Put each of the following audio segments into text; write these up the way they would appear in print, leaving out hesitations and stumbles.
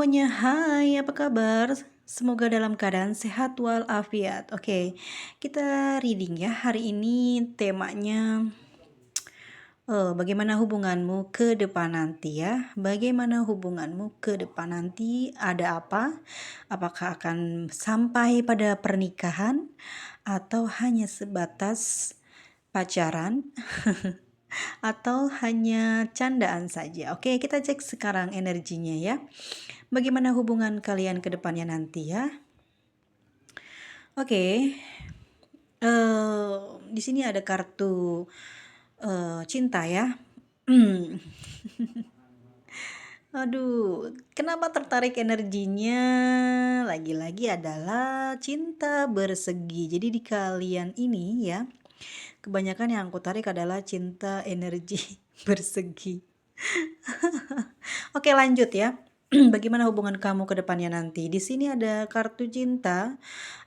semuanya, hai apa kabar? Semoga dalam keadaan sehat walafiat. Oke, kita reading ya. Hari ini temanya bagaimana hubunganmu ke depan nanti ya? Bagaimana hubunganmu ke depan nanti? Ada apa? Apakah akan sampai pada pernikahan atau hanya sebatas pacaran? Atau hanya candaan saja? Oke, kita cek sekarang energinya ya. Bagaimana hubungan kalian ke depannya nanti ya? Oke, di sini ada kartu cinta ya. Aduh, kenapa tertarik energinya? Lagi-lagi adalah cinta bersegi. Jadi di kalian ini ya, kebanyakan yang aku tarik adalah cinta energi bersegi. Oke, lanjut ya. Bagaimana hubungan kamu ke depannya nanti? Di sini ada kartu cinta,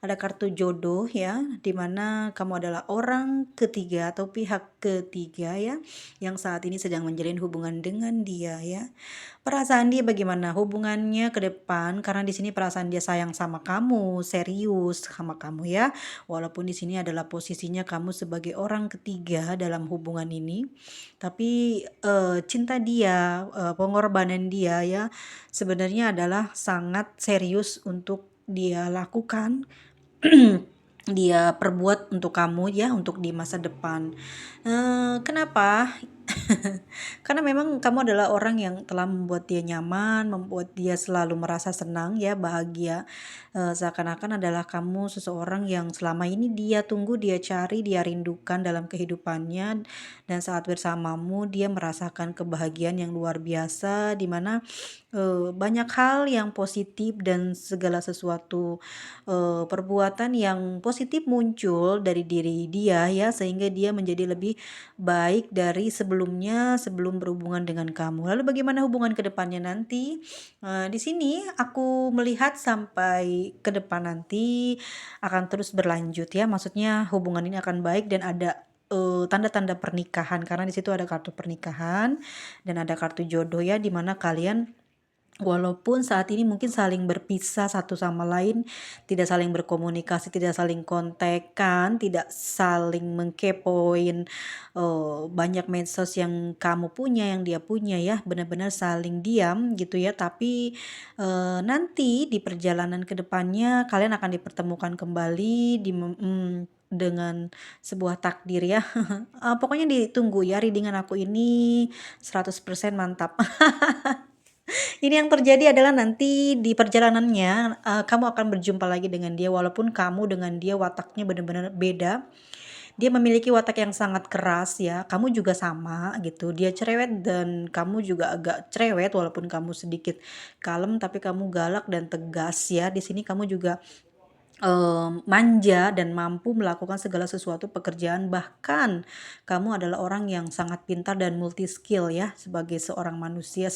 ada kartu jodoh ya, di mana kamu adalah orang ketiga atau pihak ketiga ya, yang saat ini sedang menjalin hubungan dengan dia ya. Perasaan dia bagaimana? Hubungannya ke depan, karena di sini perasaan dia sayang sama kamu, serius sama kamu ya. Walaupun di sini adalah posisinya kamu sebagai orang ketiga dalam hubungan ini, tapi cinta dia, pengorbanan dia ya, sebenarnya adalah sangat serius untuk dia lakukan. Dia perbuat untuk kamu ya, untuk di masa depan. Kenapa? Karena memang kamu adalah orang yang telah membuat dia nyaman, membuat dia selalu merasa senang ya, bahagia. Seakan-akan adalah kamu seseorang yang selama ini dia tunggu, dia cari, dia rindukan dalam kehidupannya, dan saat bersamamu dia merasakan kebahagiaan yang luar biasa, di mana banyak hal yang positif dan segala sesuatu perbuatan yang positif muncul dari diri dia ya, sehingga dia menjadi lebih baik dari sebelumnya sebelum berhubungan dengan kamu. Lalu bagaimana hubungan ke depannya nanti? Di sini aku melihat sampai ke depan nanti akan terus berlanjut ya. Maksudnya hubungan ini akan baik dan ada tanda-tanda pernikahan, karena di situ ada kartu pernikahan dan ada kartu jodoh ya, di mana kalian walaupun saat ini mungkin saling berpisah satu sama lain, tidak saling berkomunikasi, tidak saling kontekan, tidak saling mengkepoin banyak medsos yang kamu punya, yang dia punya ya, benar-benar saling diam gitu ya. Tapi nanti di perjalanan ke depannya kalian akan dipertemukan kembali dengan sebuah takdir ya. Pokoknya ditunggu ya, readingan aku ini 100% mantap. Ini yang terjadi adalah nanti di perjalanannya, kamu akan berjumpa lagi dengan dia, walaupun kamu dengan dia wataknya benar-benar beda. Dia memiliki watak yang sangat keras ya, kamu juga sama gitu. Dia cerewet dan kamu juga agak cerewet, walaupun kamu sedikit kalem tapi kamu galak dan tegas ya. Di sini kamu juga manja dan mampu melakukan segala sesuatu pekerjaan, bahkan kamu adalah orang yang sangat pintar dan multi skill ya sebagai seorang manusia.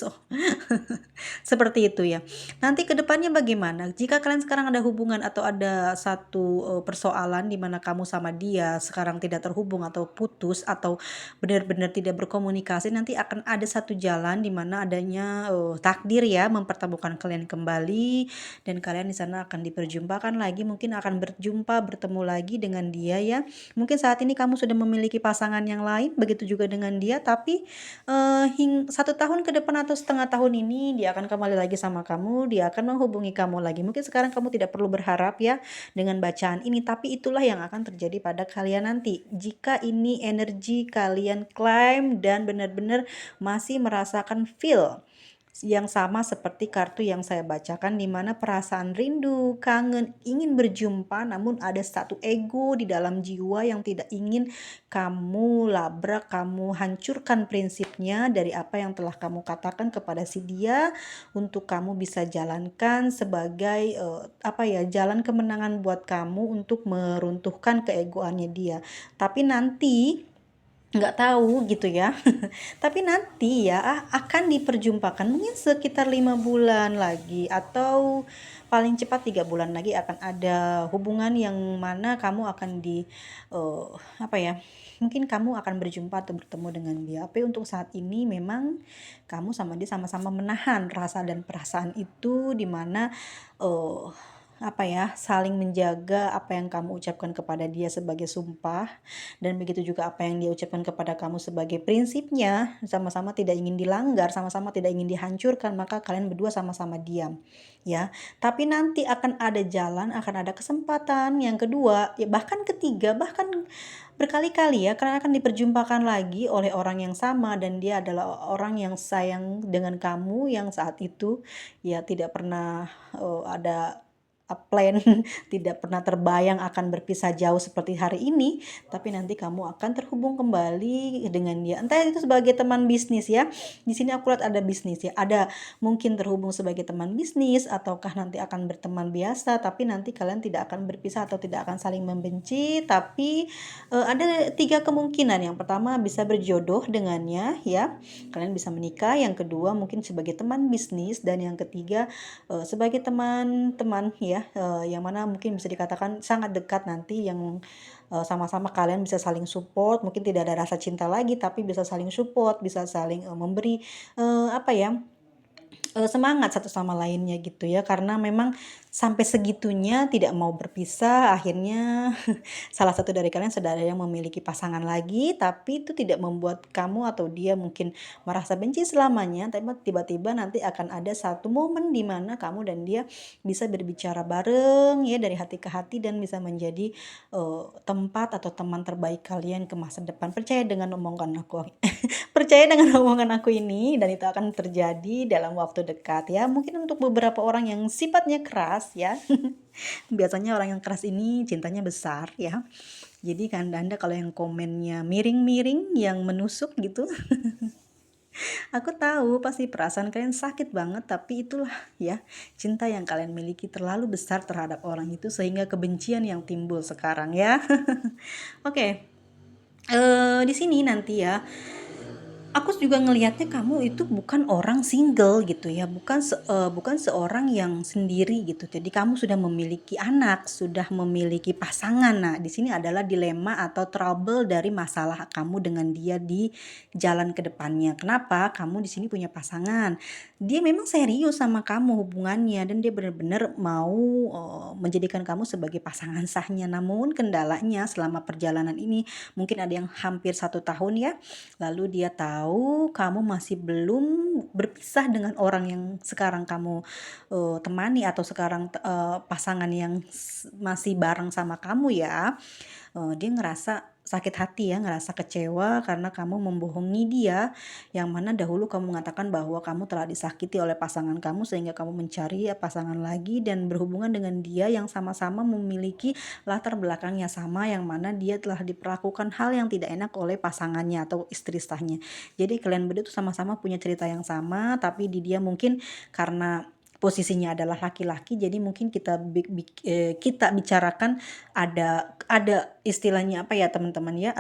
Seperti itu ya. Nanti ke depannya bagaimana? Jika kalian sekarang ada hubungan atau ada satu persoalan di mana kamu sama dia sekarang tidak terhubung atau putus atau benar-benar tidak berkomunikasi, nanti akan ada satu jalan di mana adanya takdir ya mempertemukan kalian kembali, dan kalian di sana akan diperjumpakan lagi, mungkin akan berjumpa bertemu lagi dengan dia ya. Mungkin saat ini kamu sudah memiliki pasangan yang lain, begitu juga dengan dia, tapi 1 tahun ke depan atau setengah tahun ini dia akan kembali lagi sama kamu, dia akan menghubungi kamu lagi. Mungkin sekarang kamu tidak perlu berharap ya dengan bacaan ini, tapi itulah yang akan terjadi pada kalian nanti. Jika ini energi kalian klaim dan benar-benar masih merasakan feel yang sama seperti kartu yang saya bacakan, di mana perasaan rindu, kangen, ingin berjumpa, namun ada satu ego di dalam jiwa yang tidak ingin kamu labrak, kamu hancurkan prinsipnya dari apa yang telah kamu katakan kepada si dia, untuk kamu bisa jalankan sebagai jalan kemenangan buat kamu untuk meruntuhkan keegoannya dia. Tapi nanti nggak tahu gitu ya. Tapi nanti ya akan diperjumpakan mungkin sekitar 5 bulan lagi atau paling cepat 3 bulan lagi akan ada hubungan yang mana kamu akan eh, apa ya, mungkin kamu akan berjumpa atau bertemu dengan dia. Tapi untuk saat ini memang kamu sama dia sama-sama menahan rasa dan perasaan itu, dimana eh apa ya, saling menjaga apa yang kamu ucapkan kepada dia sebagai sumpah, dan begitu juga apa yang dia ucapkan kepada kamu sebagai prinsipnya, sama-sama tidak ingin dilanggar, sama-sama tidak ingin dihancurkan, maka kalian berdua sama-sama diam, ya. Tapi nanti akan ada jalan, akan ada kesempatan yang kedua, ya bahkan ketiga, bahkan berkali-kali ya, karena akan diperjumpakan lagi oleh orang yang sama, dan dia adalah orang yang sayang dengan kamu yang saat itu ya tidak pernah ada plan, tidak pernah terbayang akan berpisah jauh seperti hari ini, tapi nanti kamu akan terhubung kembali dengan dia. Entah itu sebagai teman bisnis ya. Di sini aku lihat ada bisnis ya. Ada mungkin terhubung sebagai teman bisnis, ataukah nanti akan berteman biasa, tapi nanti kalian tidak akan berpisah atau tidak akan saling membenci, tapi ada 3 kemungkinan. Yang pertama bisa berjodoh dengannya ya. Kalian bisa menikah. Yang kedua mungkin sebagai teman bisnis, dan yang ketiga sebagai teman-teman ya, yang mana mungkin bisa dikatakan sangat dekat nanti, yang sama-sama kalian bisa saling support, mungkin tidak ada rasa cinta lagi tapi bisa saling support, bisa saling memberi apa ya, semangat satu sama lainnya gitu ya, karena memang sampai segitunya tidak mau berpisah. Akhirnya salah satu dari kalian sudah ada yang memiliki pasangan lagi, tapi itu tidak membuat kamu atau dia mungkin merasa benci selamanya, tapi tiba-tiba nanti akan ada satu momen di mana kamu dan dia bisa berbicara bareng ya, dari hati ke hati, dan bisa menjadi tempat atau teman terbaik kalian ke masa depan. Percaya dengan omongan aku. Percaya dengan omongan aku ini, dan itu akan terjadi dalam waktu dekat ya. Mungkin untuk beberapa orang yang sifatnya keras ya. Biasanya orang yang keras ini cintanya besar ya. Jadi kan Anda kalau yang komennya miring-miring, yang menusuk gitu, aku tahu pasti perasaan kalian sakit banget, tapi itulah ya, cinta yang kalian miliki terlalu besar terhadap orang itu sehingga kebencian yang timbul sekarang ya. Oke. Di sini nanti ya, aku juga ngelihatnya kamu itu bukan orang single gitu ya, bukan seorang yang sendiri gitu. Jadi kamu sudah memiliki anak, sudah memiliki pasangan. Nah, di sini adalah dilema atau trouble dari masalah kamu dengan dia di jalan ke depannya. Kenapa? Kamu di sini punya pasangan. Dia memang serius sama kamu hubungannya, dan dia benar-benar mau menjadikan kamu sebagai pasangan sahnya. Namun kendalanya selama perjalanan ini mungkin ada yang hampir 1 tahun ya. Lalu dia tahu kamu masih belum berpisah dengan orang yang sekarang kamu temani, atau sekarang pasangan yang masih bareng sama kamu ya. Dia ngerasa sakit hati ya, ngerasa kecewa karena kamu membohongi dia, yang mana dahulu kamu mengatakan bahwa kamu telah disakiti oleh pasangan kamu sehingga kamu mencari pasangan lagi dan berhubungan dengan dia yang sama-sama memiliki latar belakangnya sama, yang mana dia telah diperlakukan hal yang tidak enak oleh pasangannya atau istri sahnya. Jadi kalian berdua tuh sama-sama punya cerita yang sama, tapi di dia mungkin karena posisinya adalah laki-laki, jadi mungkin kita bicarakan ada istilahnya apa ya teman-teman ya,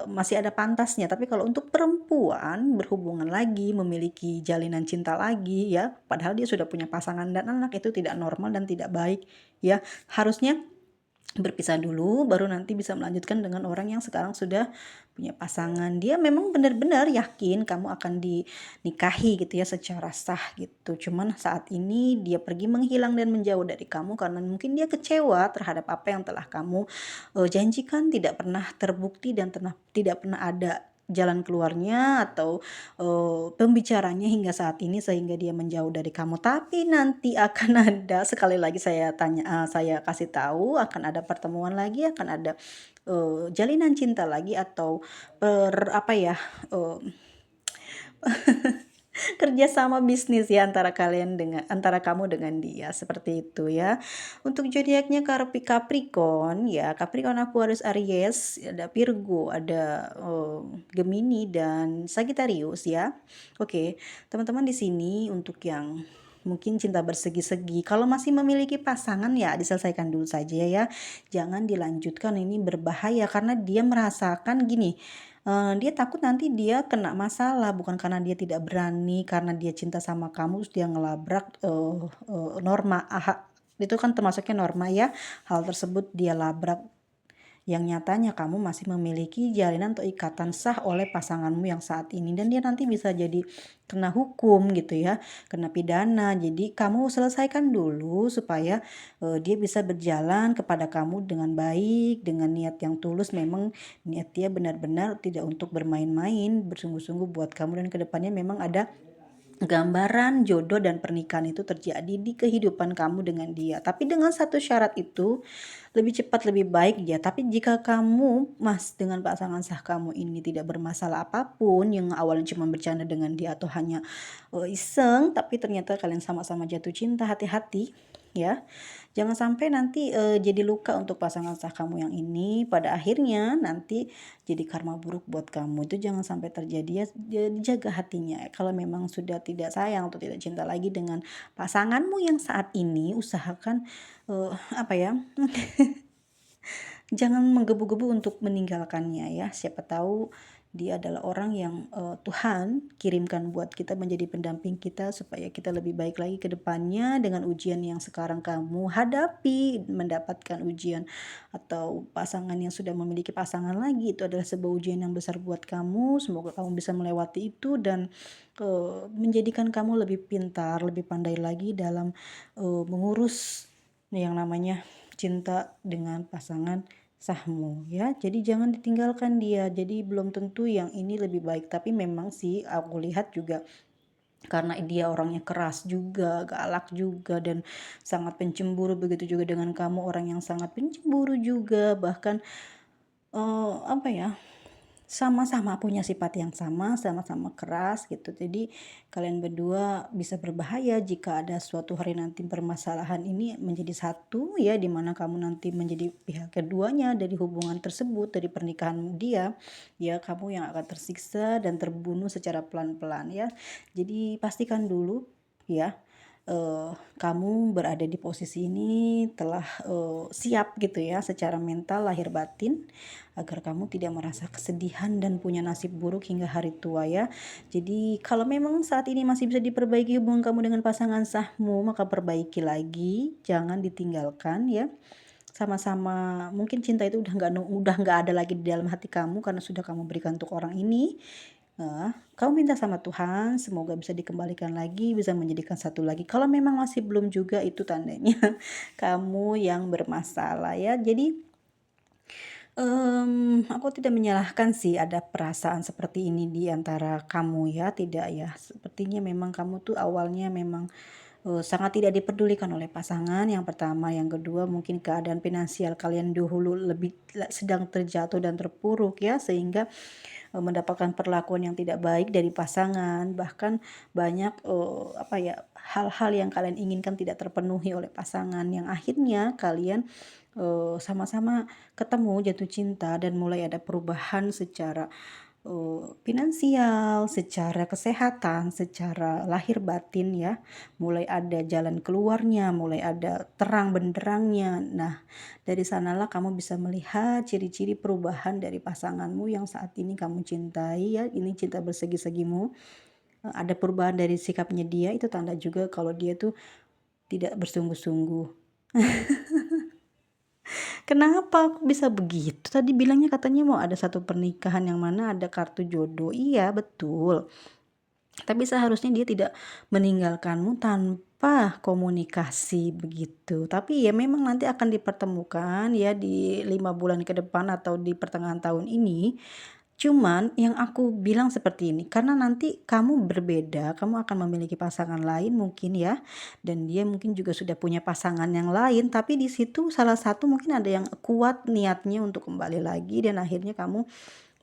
masih ada pantasnya. Tapi kalau untuk perempuan berhubungan lagi, memiliki jalinan cinta lagi ya, padahal dia sudah punya pasangan dan anak, itu tidak normal dan tidak baik ya. Harusnya berpisah dulu baru nanti bisa melanjutkan dengan orang yang sekarang sudah punya pasangan. Dia memang benar-benar yakin kamu akan dinikahi gitu ya secara sah gitu. Cuman saat ini dia pergi menghilang dan menjauh dari kamu karena mungkin dia kecewa terhadap apa yang telah kamu janjikan, tidak pernah terbukti dan tidak pernah ada jalan keluarnya atau pembicaranya hingga saat ini, sehingga dia menjauh dari kamu. Tapi nanti akan ada, sekali lagi saya kasih tahu, akan ada pertemuan lagi, akan ada jalinan cinta lagi, atau apa ya, kerjasama bisnis ya antara kamu dengan dia, seperti itu ya. Untuk zodiaknya Capricorn ya, Capricorn, Aquarius, Aries, ada Virgo, ada Gemini dan Sagittarius ya. Oke, teman-teman, di sini untuk yang mungkin cinta bersegi-segi, kalau masih memiliki pasangan ya diselesaikan dulu saja ya. Jangan dilanjutkan, ini berbahaya karena dia merasakan gini, Dia takut nanti dia kena masalah, bukan karena dia tidak berani, karena dia cinta sama kamu terus dia ngelabrak, norma itu kan termasuknya norma ya, hal tersebut dia labrak yang nyatanya kamu masih memiliki jalinan atau ikatan sah oleh pasanganmu yang saat ini, dan dia nanti bisa jadi kena hukum gitu ya, kena pidana. Jadi kamu selesaikan dulu supaya dia bisa berjalan kepada kamu dengan baik, dengan niat yang tulus. Memang niat dia benar-benar tidak untuk bermain-main, bersungguh-sungguh buat kamu, dan kedepannya memang ada gambaran jodoh dan pernikahan itu terjadi di kehidupan kamu dengan dia. Tapi dengan satu syarat itu, lebih cepat lebih baik ya. Tapi jika kamu dengan pasangan sah kamu ini tidak bermasalah apapun, yang awalnya cuma bercanda dengan dia atau hanya iseng, tapi ternyata kalian sama-sama jatuh cinta, hati-hati ya. Jangan sampai nanti jadi luka untuk pasangan sah kamu yang ini, pada akhirnya nanti jadi karma buruk buat kamu. Itu jangan sampai terjadi ya, jaga hatinya. Kalau memang sudah tidak sayang atau tidak cinta lagi dengan pasanganmu yang saat ini, usahakan apa ya, jangan menggebu-gebu untuk meninggalkannya ya. Siapa tahu dia adalah orang yang Tuhan kirimkan buat kita menjadi pendamping kita supaya kita lebih baik lagi ke depannya. Dengan ujian yang sekarang kamu hadapi, mendapatkan ujian atau pasangan yang sudah memiliki pasangan lagi, itu adalah sebuah ujian yang besar buat kamu. Semoga kamu bisa melewati itu dan menjadikan kamu lebih pintar, lebih pandai lagi dalam mengurus yang namanya cinta dengan pasangan sahmu ya. Jadi jangan ditinggalkan dia. Jadi belum tentu yang ini lebih baik, tapi memang sih aku lihat juga karena dia orangnya keras juga, galak juga, dan sangat pencemburu. Begitu juga dengan kamu, orang yang sangat pencemburu juga, bahkan apa ya, sama-sama punya sifat yang sama-sama keras gitu. Jadi kalian berdua bisa berbahaya jika ada suatu hari nanti permasalahan ini menjadi satu ya, dimana kamu nanti menjadi pihak keduanya dari hubungan tersebut, dari pernikahan dia, ya kamu yang akan tersiksa dan terbunuh secara pelan-pelan ya. Jadi pastikan dulu ya, kamu berada di posisi ini telah siap gitu ya, secara mental, lahir batin, agar kamu tidak merasa kesedihan dan punya nasib buruk hingga hari tua ya. Jadi kalau memang saat ini masih bisa diperbaiki hubungan kamu dengan pasangan sahmu, maka perbaiki lagi, jangan ditinggalkan ya. Sama-sama, mungkin cinta itu udah nggak ada lagi di dalam hati kamu karena sudah kamu berikan untuk orang ini. Kamu minta sama Tuhan semoga bisa dikembalikan lagi, bisa menjadikan satu lagi. Kalau memang masih belum juga, itu tandanya kamu yang bermasalah ya. Jadi aku tidak menyalahkan sih ada perasaan seperti ini di antara kamu ya, tidak ya. Sepertinya memang kamu tuh awalnya memang sangat tidak dipedulikan oleh pasangan, yang pertama. Yang kedua, mungkin keadaan finansial kalian dahulu sedang terjatuh dan terpuruk ya, sehingga mendapatkan perlakuan yang tidak baik dari pasangan. Bahkan banyak apa ya, hal-hal yang kalian inginkan tidak terpenuhi oleh pasangan, yang akhirnya kalian sama-sama ketemu, jatuh cinta, dan mulai ada perubahan secara finansial, secara kesehatan, secara lahir batin ya. Mulai ada jalan keluarnya, mulai ada terang benderangnya. Nah, dari sanalah kamu bisa melihat ciri-ciri perubahan dari pasanganmu yang saat ini kamu cintai ya. Ini cinta bersegi-segimu. Ada perubahan dari sikapnya dia, itu tanda juga kalau dia tuh tidak bersungguh-sungguh. Kenapa aku bisa begitu? Tadi bilangnya katanya mau ada satu pernikahan yang mana ada kartu jodoh. Iya, betul. Tapi seharusnya dia tidak meninggalkanmu tanpa komunikasi begitu. Tapi ya memang nanti akan dipertemukan ya di 5 bulan ke depan atau di pertengahan tahun ini. Cuman yang aku bilang seperti ini, karena nanti kamu berbeda, kamu akan memiliki pasangan lain mungkin ya, dan dia mungkin juga sudah punya pasangan yang lain, tapi di situ salah satu mungkin ada yang kuat niatnya untuk kembali lagi, dan akhirnya kamu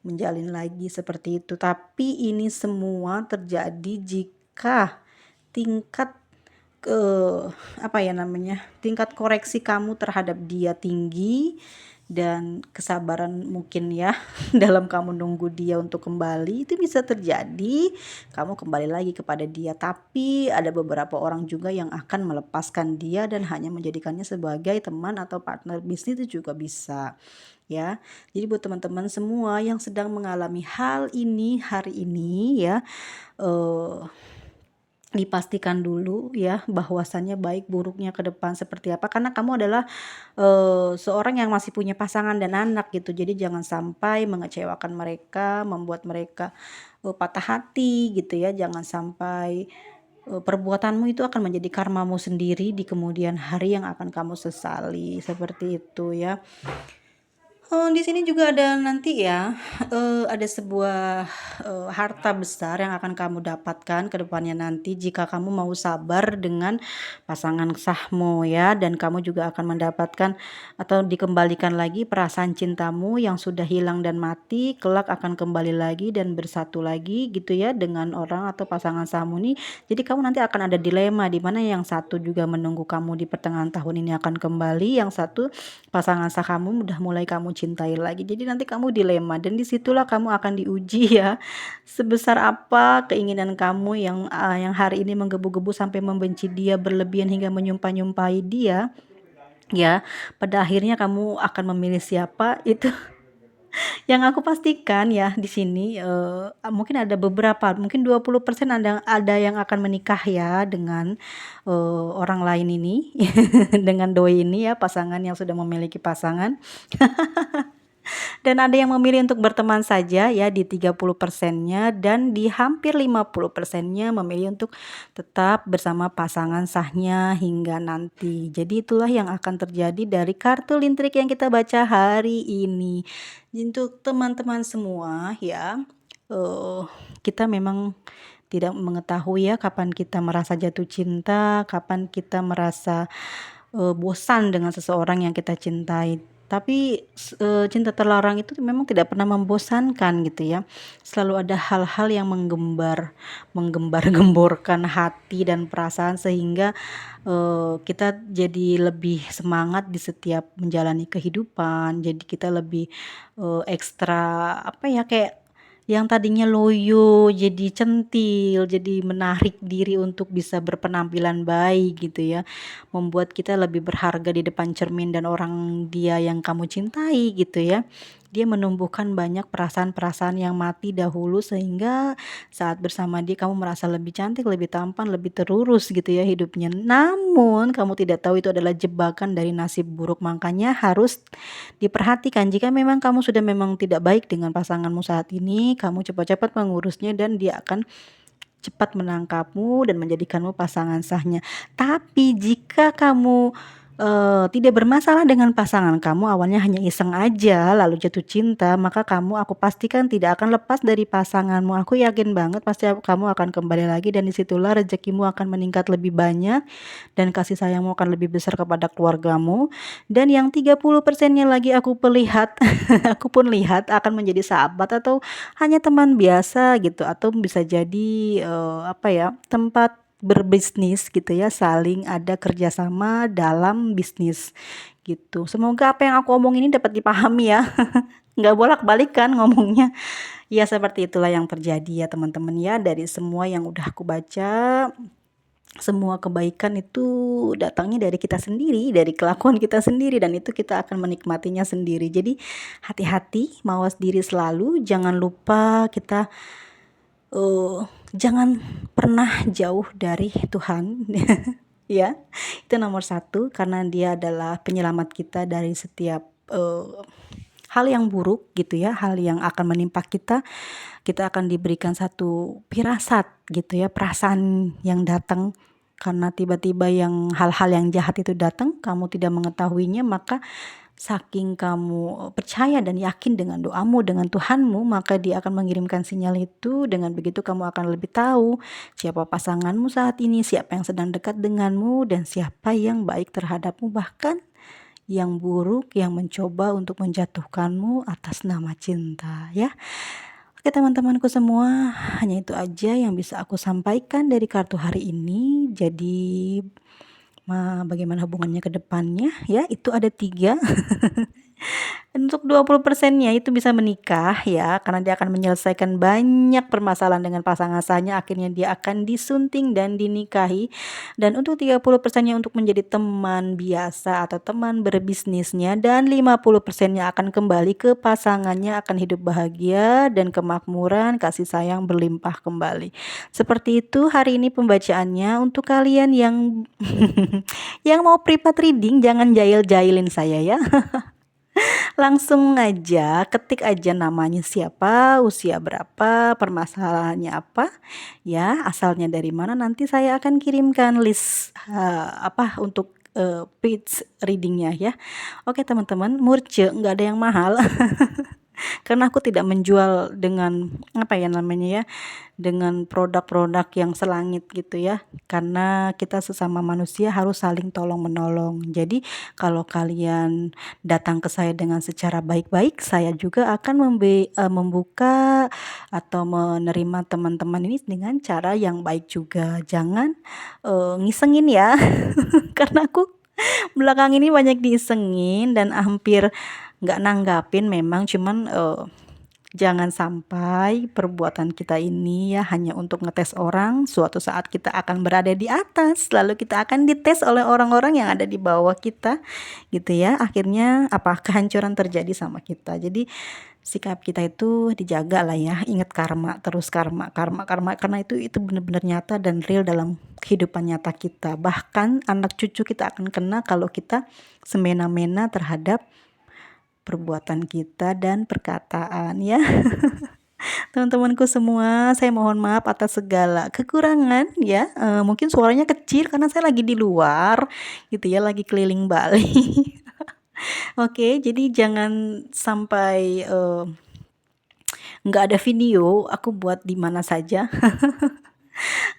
menjalin lagi seperti itu. Tapi ini semua terjadi jika tingkat apa ya namanya, tingkat koreksi kamu terhadap dia tinggi, dan kesabaran mungkin ya dalam kamu nunggu dia untuk kembali itu bisa terjadi kamu kembali lagi kepada dia, tapi ada beberapa orang juga yang akan melepaskan dia dan hanya menjadikannya sebagai teman atau partner bisnis itu juga bisa ya. Jadi buat teman-teman semua yang sedang mengalami hal ini hari ini ya, eh, dipastikan dulu ya bahwasannya baik buruknya ke depan seperti apa, karena kamu adalah seorang yang masih punya pasangan dan anak gitu. Jadi jangan sampai mengecewakan mereka, membuat mereka patah hati gitu ya. Jangan sampai perbuatanmu itu akan menjadi karmamu sendiri di kemudian hari yang akan kamu sesali, seperti itu ya. Di sini juga ada nanti ya, ada sebuah, harta besar yang akan kamu dapatkan ke depannya nanti jika kamu mau sabar dengan pasangan sahmu ya, dan kamu juga akan mendapatkan atau dikembalikan lagi perasaan cintamu yang sudah hilang dan mati, kelak akan kembali lagi dan bersatu lagi gitu ya dengan orang atau pasangan sahmu nih. Jadi kamu nanti akan ada dilema di mana yang satu juga menunggu kamu di pertengahan tahun ini akan kembali, yang satu pasangan sah kamu udah mulai kamu cintai lagi. Jadi nanti kamu dilema dan disitulah kamu akan diuji ya. Sebesar apa keinginan kamu yang hari ini menggebu-gebu sampai membenci dia berlebihan hingga menyumpah-nyumpahi dia. Ya, pada akhirnya kamu akan memilih siapa itu yang aku pastikan ya di sini, mungkin ada beberapa, mungkin 20% ada yang akan menikah ya dengan, orang lain ini, dengan doi ini ya, pasangan yang sudah memiliki pasangan. Dan ada yang memilih untuk berteman saja ya di 30%-nya, dan di hampir 50%-nya memilih untuk tetap bersama pasangan sahnya hingga nanti. Jadi itulah yang akan terjadi dari kartu lintrik yang kita baca hari ini. Untuk teman-teman semua ya, kita memang tidak mengetahui ya kapan kita merasa jatuh cinta, kapan kita merasa bosan dengan seseorang yang kita cintai. Tapi cinta terlarang itu memang tidak pernah membosankan gitu ya. Selalu ada hal-hal yang menggembar-gemborkan hati dan perasaan sehingga kita jadi lebih semangat di setiap menjalani kehidupan. Jadi kita lebih ekstra apa ya, kayak yang tadinya loyo jadi centil, jadi menarik diri untuk bisa berpenampilan baik gitu ya. Membuat kita lebih berharga di depan cermin dan orang dia yang kamu cintai gitu ya. Dia menumbuhkan banyak perasaan-perasaan yang mati dahulu sehingga saat bersama dia kamu merasa lebih cantik, lebih tampan, lebih terurus gitu ya hidupnya. Namun kamu tidak tahu itu adalah jebakan dari nasib buruk. Makanya harus diperhatikan jika memang kamu sudah memang tidak baik dengan pasanganmu saat ini, kamu cepat-cepat mengurusnya dan dia akan cepat menangkapmu dan menjadikanmu pasangan sahnya. Tapi jika kamu tidak bermasalah dengan pasangan kamu, awalnya hanya iseng aja lalu jatuh cinta, maka aku pastikan tidak akan lepas dari pasanganmu. Aku yakin banget pasti kamu akan kembali lagi dan disitulah rezekimu akan meningkat lebih banyak dan kasih sayangmu akan lebih besar kepada keluargamu. Dan yang 30%-nya lagi aku perlihat aku pun lihat akan menjadi sahabat atau hanya teman biasa gitu, atau bisa jadi apa ya, tempat berbisnis gitu ya, saling ada kerjasama dalam bisnis gitu. Semoga apa yang aku omong ini dapat dipahami ya. Nggak bolak-balik kan ngomongnya. Ya seperti itulah yang terjadi ya teman-teman ya, dari semua yang udah aku baca. Semua kebaikan itu datangnya dari kita sendiri, dari kelakuan kita sendiri, dan itu kita akan menikmatinya sendiri. Jadi hati-hati, mawas diri selalu, jangan lupa kita jangan pernah jauh dari Tuhan. Ya, itu nomor satu karena dia adalah penyelamat kita dari setiap hal yang buruk gitu ya, hal yang akan menimpa kita. Kita akan diberikan satu firasat gitu ya, perasaan yang datang karena tiba-tiba hal-hal yang jahat itu datang, kamu tidak mengetahuinya, maka saking kamu percaya dan yakin dengan doamu dengan Tuhanmu, maka dia akan mengirimkan sinyal itu. Dengan begitu kamu akan lebih tahu siapa pasanganmu saat ini, siapa yang sedang dekat denganmu, dan siapa yang baik terhadapmu, bahkan yang buruk yang mencoba untuk menjatuhkanmu atas nama cinta ya. Oke teman-temanku semua, hanya itu aja yang bisa aku sampaikan dari kartu hari ini. Jadi bagaimana hubungannya ke depannya ya, itu ada 3. untuk 20%-nya itu bisa menikah ya, karena dia akan menyelesaikan banyak permasalahan dengan pasangan sahnya, akhirnya dia akan disunting dan dinikahi. Dan untuk 30%-nya untuk menjadi teman biasa atau teman berbisnisnya, dan 50%-nya akan kembali ke pasangannya, akan hidup bahagia dan kemakmuran, kasih sayang berlimpah kembali. Seperti itu hari ini pembacaannya. Untuk kalian yang yang mau private reading, jangan jail-jailin saya ya. Langsung aja ketik aja namanya siapa, usia berapa, permasalahannya apa, ya, asalnya dari mana, nanti saya akan kirimkan list untuk page readingnya ya. Oke teman-teman, murce nggak ada yang mahal. Karena aku tidak menjual dengan apa ya namanya ya, dengan produk-produk yang selangit gitu ya, karena kita sesama manusia harus saling tolong menolong. Jadi kalau kalian datang ke saya dengan secara baik-baik, saya juga akan membuka atau menerima teman-teman ini dengan cara yang baik juga. Jangan ngisengin ya. Karena aku belakang ini banyak diisengin dan hampir nggak nanggapin memang, cuman jangan sampai perbuatan kita ini ya hanya untuk ngetes orang. Suatu saat kita akan berada di atas, lalu kita akan dites oleh orang-orang yang ada di bawah kita gitu ya. Akhirnya apa kehancuran terjadi sama kita. Jadi sikap kita itu dijaga lah ya. Ingat karma, terus karma karena itu benar-benar nyata dan real dalam kehidupan nyata kita. Bahkan anak cucu kita akan kena kalau kita semena-mena terhadap perbuatan kita dan perkataan ya. Teman-temanku semua, saya mohon maaf atas segala kekurangan ya. Mungkin suaranya kecil karena saya lagi di luar gitu ya, lagi keliling Bali. Oke, jadi jangan sampai nggak ada video aku buat di mana saja.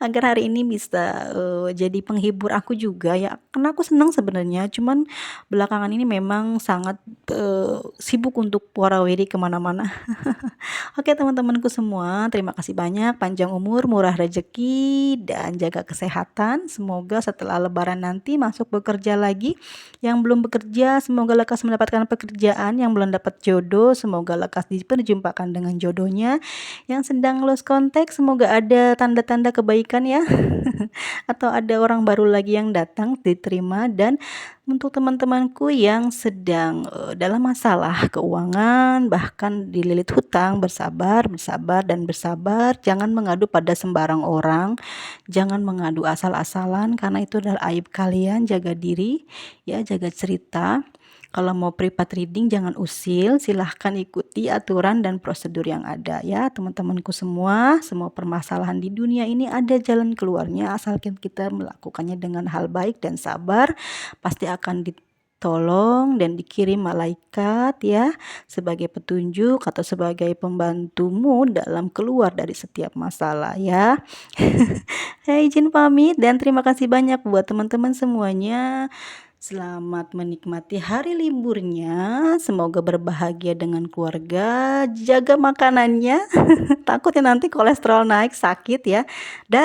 Agar hari ini bisa jadi penghibur aku juga ya, karena aku senang sebenarnya, cuman belakangan ini memang sangat sibuk untuk warawiri kemana-mana. Oke teman-temanku semua, terima kasih banyak, panjang umur, murah rezeki, dan jaga kesehatan. Semoga setelah lebaran nanti masuk bekerja lagi. Yang belum bekerja semoga lekas mendapatkan pekerjaan, yang belum dapat jodoh semoga lekas diperjumpakan dengan jodohnya, yang sedang lost contact semoga ada tanda-tanda kebaikan ya. Atau ada orang baru lagi yang datang diterima. Dan untuk teman-temanku yang sedang dalam masalah keuangan, bahkan dililit hutang, bersabar dan bersabar. Jangan mengadu pada sembarang orang, jangan mengadu asal-asalan karena itu adalah aib kalian. Jaga diri ya, jaga cerita. Kalau mau private reading jangan usil, silahkan ikuti aturan dan prosedur yang ada ya teman-temanku semua. Semua permasalahan di dunia ini ada jalan keluarnya, asalkan kita melakukannya dengan hal baik dan sabar, pasti akan ditolong dan dikirim malaikat ya, sebagai petunjuk atau sebagai pembantumu dalam keluar dari setiap masalah ya. Izin pamit dan terima kasih banyak buat teman-teman semuanya. Selamat menikmati hari liburnya. Semoga berbahagia dengan keluarga. Jaga makanannya. Takutnya nanti kolesterol naik, sakit ya. Dan